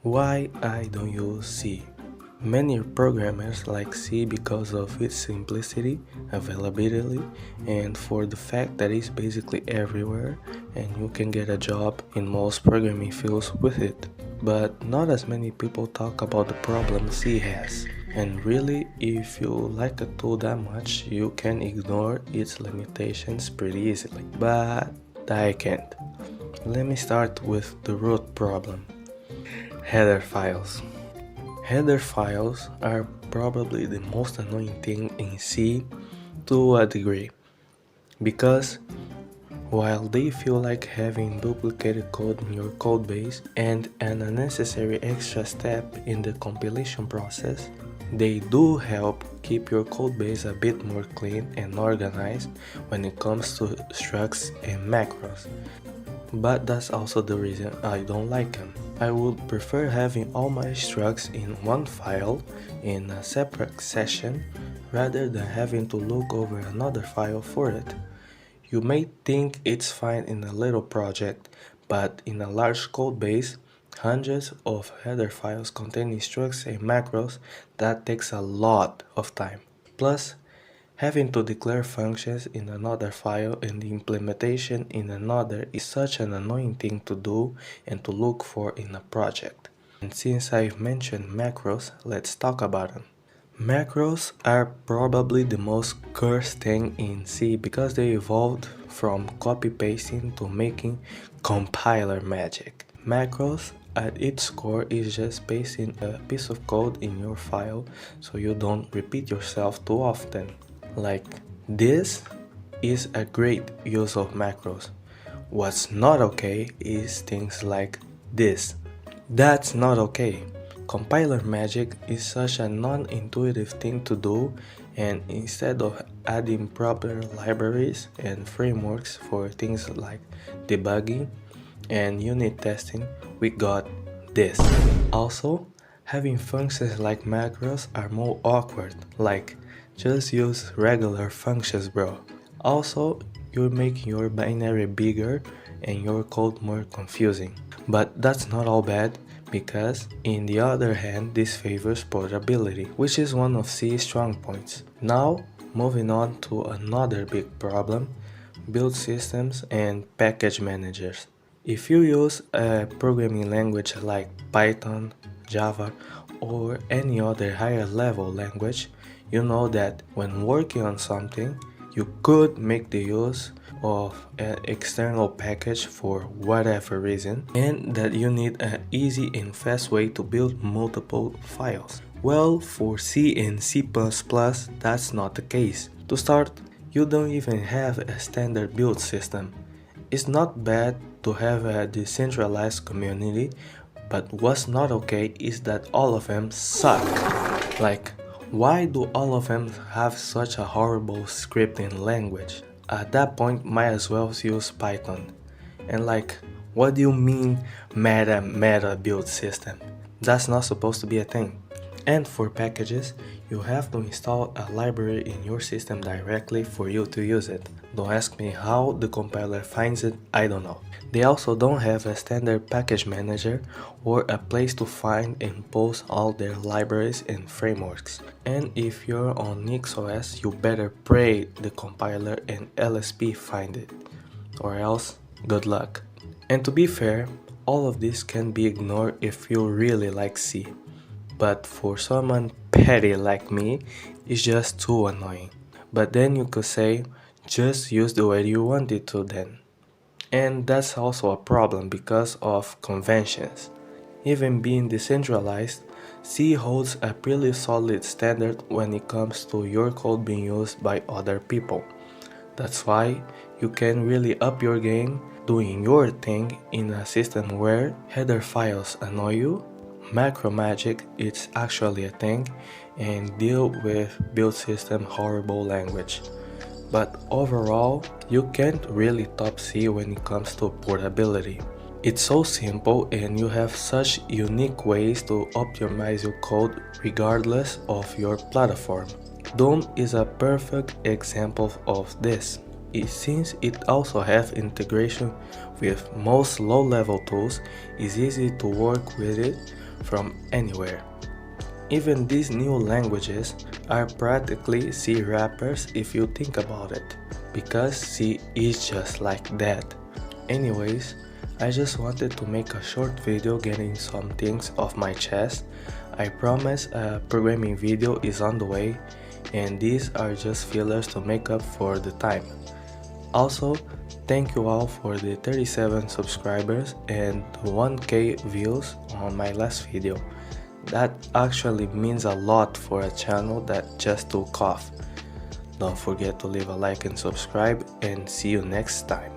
Why I don't use C? Many programmers like C because of its simplicity, availability, and for the fact that it's basically everywhere and you can get a job in most programming fields with it. But not as many people talk about the problem C has. And really, if you like a tool that much, you can ignore its limitations pretty easily. But I can't. Let me start with the root problem. Header files. Header files are probably the most annoying thing in C to a degree, because while they feel like having duplicated code in your codebase and an unnecessary extra step in the compilation process, they do help keep your codebase a bit more clean and organized when it comes to structs and macros. But that's also the reason I don't like them. I would prefer having all my structs in one file in a separate session rather than having to look over another file for it. You may think it's fine in a little project, but in a large code base, hundreds of header files containing structs and macros, that takes a lot of time. Plus, having to declare functions in another file and the implementation in another is such an annoying thing to do and to look for in a project. And since I've mentioned macros, let's talk about them. Macros are probably the most cursed thing in C because they evolved from copy-pasting to making compiler magic. Macros at its core is just pasting a piece of code in your file so you don't repeat yourself too often. Like, this is a great use of macros. What's not okay is things like this. That's not okay. Compiler magic is such a non-intuitive thing to do, and instead of adding proper libraries and frameworks for things like debugging and unit testing, we got this. Also, having functions like macros are more awkward, like just use regular functions, bro. Also, you're making your binary bigger and your code more confusing. But that's not all bad, because in the other hand, this favors portability, which is one of C's strong points. Now, moving on to another big problem, build systems and package managers. If you use a programming language like Python, Java, or any other higher level language, you know that when working on something, you could make the use of an external package for whatever reason, and that you need an easy and fast way to build multiple files. Well, for C and C++, that's not the case. To start, you don't even have a standard build system. It's not bad to have a decentralized community, but what's not okay is that all of them suck. Like, why do all of them have such a horrible scripting language? At that point, might as well use Python. And like, what do you mean meta build system? That's not supposed to be a thing. And for packages, you have to install a library in your system directly for you to use it. Don't ask me how the compiler finds it, I don't know. They also don't have a standard package manager or a place to find and post all their libraries and frameworks. And if you're on NixOS, you better pray the compiler and LSP find it, or else good luck. And to be fair, all of this can be ignored if you really like C. But for someone petty like me, it's just too annoying. But then you could say, just use the way you want it to then. And that's also a problem because of conventions. Even being decentralized, C holds a pretty solid standard when it comes to your code being used by other people. That's why you can really up your game doing your thing in a system where header files annoy you, macro magic is actually a thing, and deal with build system horrible language. But overall, you can't really top C when it comes to portability. It's so simple and you have such unique ways to optimize your code regardless of your platform. Doom is a perfect example of this. Since it also has integration with most low-level tools, it's easy to work with it from anywhere. Even these new languages are practically C wrappers if you think about it, because C is just like that. Anyways, I just wanted to make a short video getting some things off my chest. I promise a programming video is on the way, and these are just fillers to make up for the time. Also, thank you all for the 37 subscribers and 1k views on my last video. That actually means a lot for a channel that just took off. Don't forget to leave a like and subscribe, and see you next time.